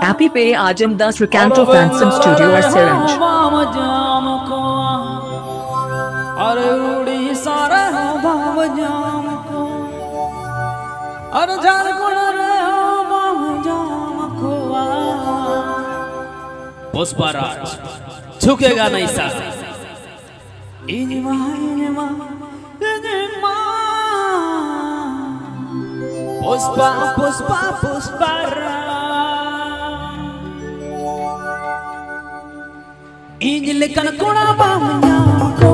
Happy Pay Ajam Das Recanto Phantom Studio or Syringe. अरे उड़ी सारा भाव जाम को अरे झारखंड रे भाव जाम को पुष्पराज झुकेगा नहीं साला इनमा इनमा इनमा पुष्पा पुष्पा पुष्पराज इंजल कनकोड़ा भाव जाम को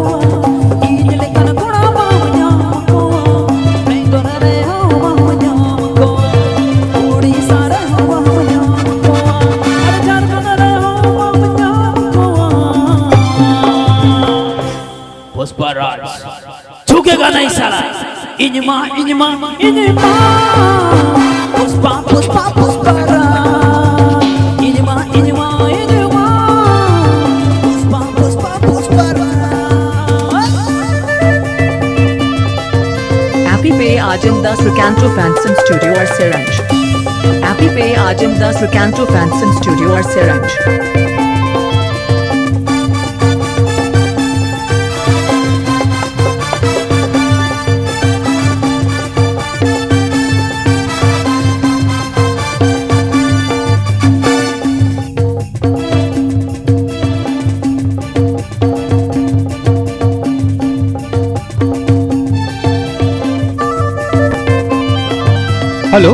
पुष्पराज झुकेगा नहीं साला इनमा इनमा इनमा पुष्पा पुष्पा पुष्पराज इनमा इनमा इनमा Pushpa Pushpa Pushparaj Happy Pay Ajam Das Recanto Phantom Studio or Syringe. Happy Pay Ajam Das Recanto Phantom Studio or Syringe. Hello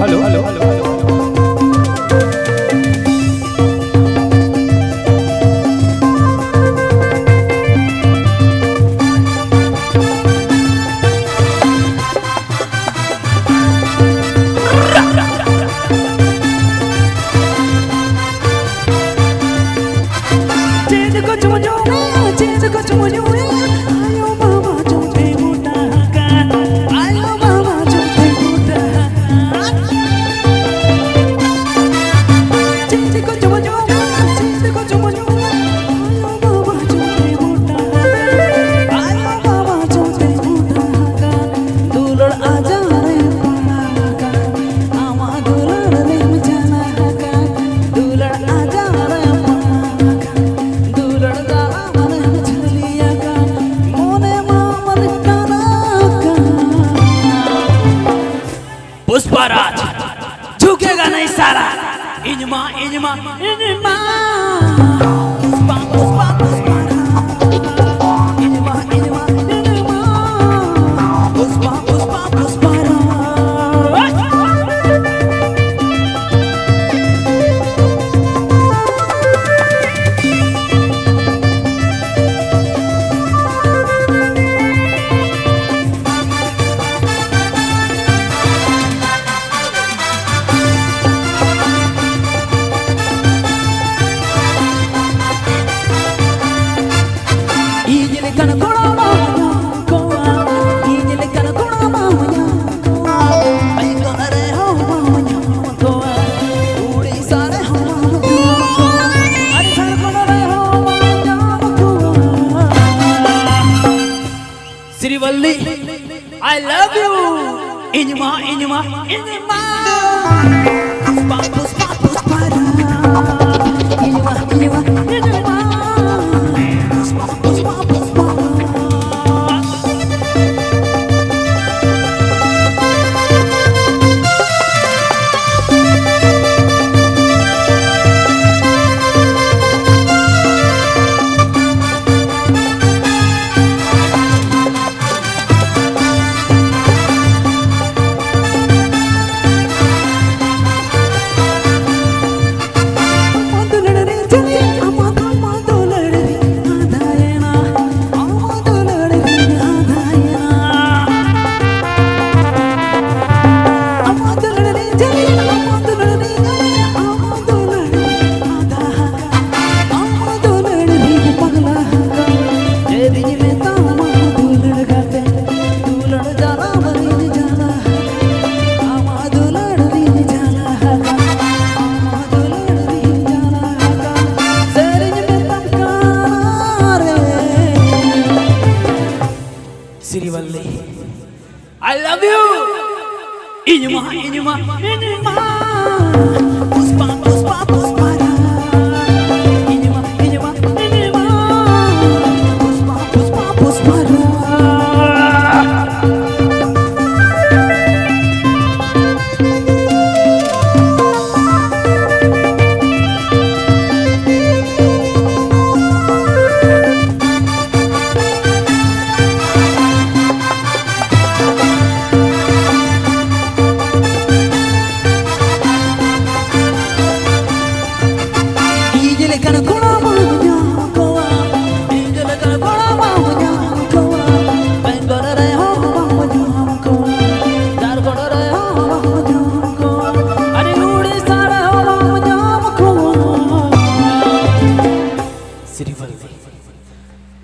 Pushparaj झुकेगा नहीं सारा इनमा इनमा इनमा पुष्पा पुष्पा पुष्पराज इनमा इनमा इनमा Pushpa Pushpa Pushpraj Srivalli I love you इनमा इनमा इनमा पुष्पा पुष्पा पुष्पराज इनमा इनमा इनमा Pushpa Pushpa Pushpraj Inuma, inuma, inuma. Puspa, puspa, puspara. Inuma, inuma, inuma. Puspa, puspa, puspara.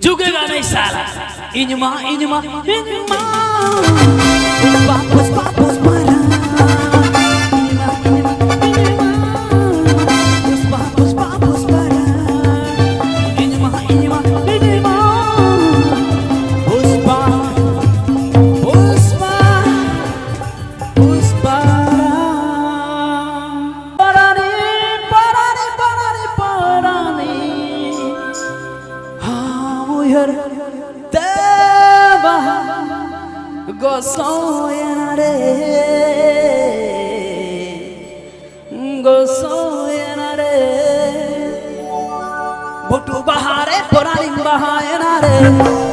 Juga नहीं साला इनमा इनमा इनमा पुष्पा पुष्पा पुष्पारा इनमा इनमा इनमा पुष्पा पुष्पा पुष्पारा इनमा इनमा इनमा पुष्पा पुष्पा पुष्पारा परानी परानी परानी परानी Mujer deba gozoyanare gozoyanare butu bahare poraling bahayanare